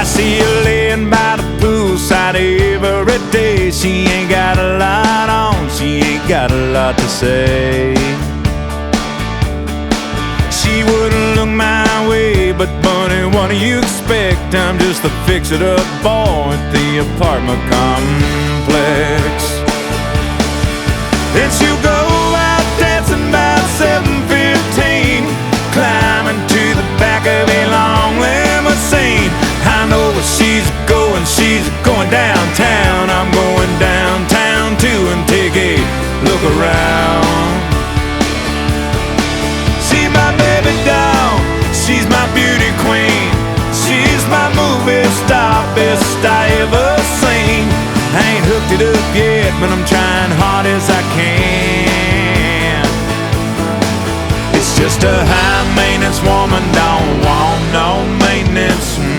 see her laying by the poolside every day. She ain't got a lot on, she ain't got a lot to say. She wouldn't look my way, but bunny, what do you expect? I'm just a fix-it-up boy at the apartment complex. Then she'll go out dancing about 7:15, climbing to the back of a long limousine. I know where she's going downtown. I'm going downtown too and take a look around. She's my baby doll, she's my beauty queen, she's my movie star, best I ever seen. I ain't hooked it up yet, but I'm trying hard as I can. It's just a high maintenance woman, don't want no maintenance.